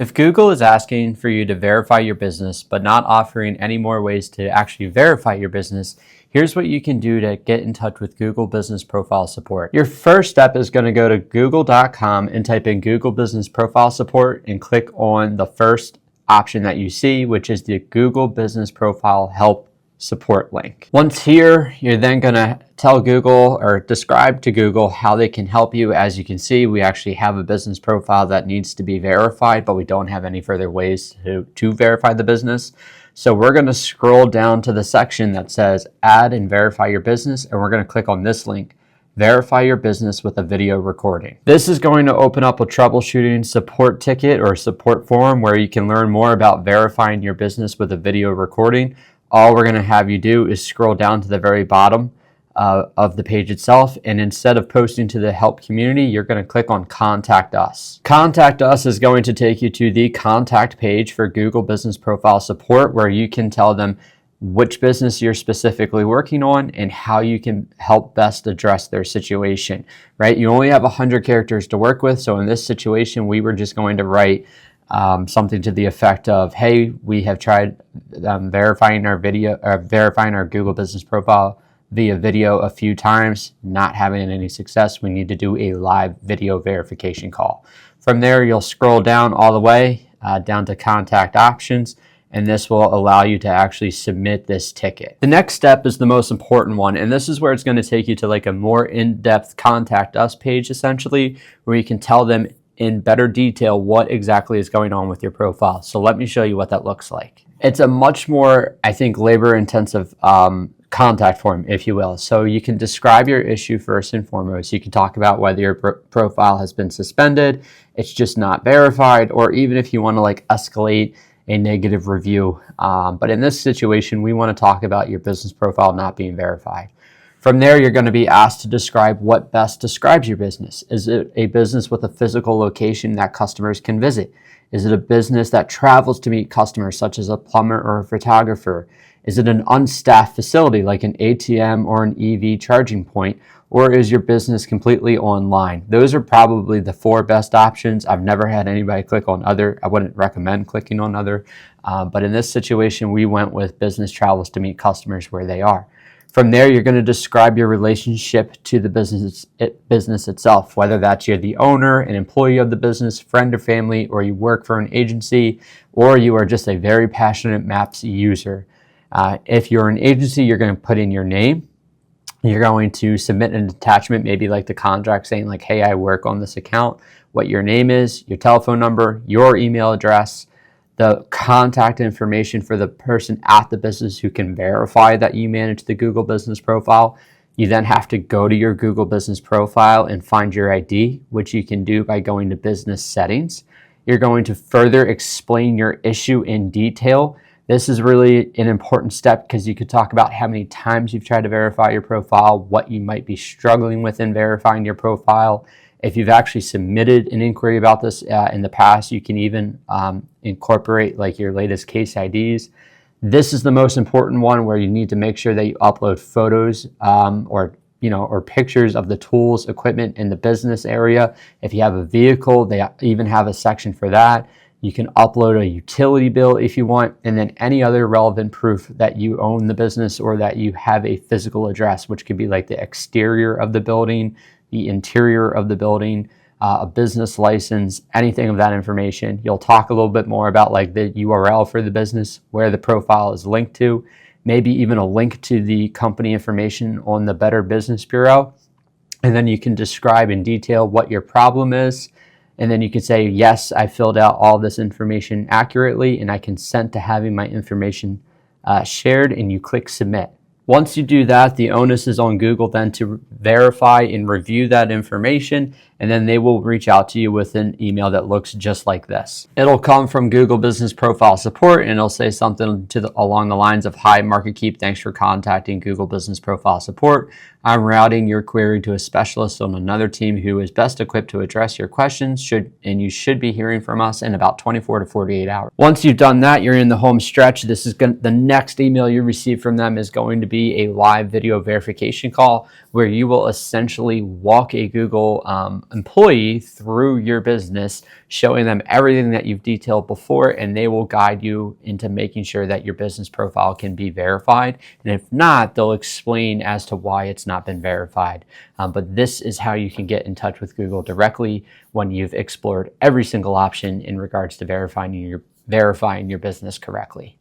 If Google is asking for you to verify your business, but not offering any more ways to actually verify your business, here's what you can do to get in touch with Google Business Profile Support. Your first step is going to go to google.com and type in Google Business Profile Support and click on the first option that you see, which is the Google Business Profile Help Support link. Once here, you're then going to tell Google or describe to Google how they can help you. As you can see, we actually have a business profile that needs to be verified, but we don't have any further ways to verify the business. So we're going to scroll down to the section that says add and verify your business, and we're going to click on this link, verify your business with a video recording. This is going to open up a troubleshooting support ticket or support forum where you can learn more about verifying your business with a video recording. All we're going to have you do is scroll down to the very bottom of the page itself, and instead of posting to the help community, you're going to click on Contact Us. Contact Us is going to take you to the contact page for Google Business Profile Support, where you can tell them which business you're specifically working on and how you can help best address their situation, right? You only have 100 characters to work with, so in this situation, we were just going to write something to the effect of, hey, we have tried verifying our Google Business Profile via video a few times, not having any success. We need to do a live video verification call. From there, you'll scroll down all the way down to contact options, and this will allow you to actually submit this ticket. The next step is the most important one, and this is where it's going to take you to like a more in-depth Contact Us page, essentially, where you can tell them in better detail what exactly is going on with your profile. So let me show you what that looks like. It's a much more, I think, labor-intensive contact form, if you will. So you can describe your issue first and foremost. You can talk about whether your profile has been suspended, it's just not verified, or even if you want to like escalate a negative review. But in this situation, we want to talk about your business profile not being verified. From there, you're going to be asked to describe what best describes your business. Is it a business with a physical location that customers can visit? Is it a business that travels to meet customers, such as a plumber or a photographer? Is it an unstaffed facility like an ATM or an EV charging point? Or is your business completely online? Those are probably the 4 best options. I've never had anybody click on other. I wouldn't recommend clicking on other. But in this situation, we went with business travels to meet customers where they are. From there, you're going to describe your relationship to the business itself, whether that's you're the owner, an employee of the business, friend or family, or you work for an agency, or you are just a very passionate Maps user. If you're an agency, you're going to put in your name. You're going to submit an attachment, maybe like the contract saying like, hey, I work on this account, what your name is, your telephone number, your email address, the contact information for the person at the business who can verify that you manage the Google Business Profile. You then have to go to your Google Business Profile and find your ID, which you can do by going to Business Settings. You're going to further explain your issue in detail. This is really an important step because you could talk about how many times you've tried to verify your profile, what you might be struggling with in verifying your profile. If you've actually submitted an inquiry about this in the past, you can even incorporate like your latest case IDs. This is the most important one where you need to make sure that you upload photos or pictures of the tools, equipment in the business area. If you have a vehicle, they even have a section for that. You can upload a utility bill if you want, and then any other relevant proof that you own the business or that you have a physical address, which could be like the exterior of the building, the interior of the building, a business license, anything of that information. You'll talk a little bit more about like the URL for the business, where the profile is linked to, maybe even a link to the company information on the Better Business Bureau. And then you can describe in detail what your problem is. And then you can say, yes, I filled out all this information accurately and I consent to having my information shared, and you click submit. Once you do that, the onus is on Google then to verify and review that information, and then they will reach out to you with an email that looks just like this. It'll come from Google Business Profile Support, and it'll say something along the lines of, hi, MarketKeep, thanks for contacting Google Business Profile Support. I'm routing your query to a specialist on another team who is best equipped to address your questions, and you should be hearing from us in about 24 to 48 hours. Once you've done that, you're in the home stretch. The next email you receive from them is going to be a live video verification call where you will essentially walk a Google employee through your business, showing them everything that you've detailed before, and they will guide you into making sure that your business profile can be verified. And if not, they'll explain as to why it's not been verified. But this is how you can get in touch with Google directly when you've explored every single option in regards to verifying your business correctly.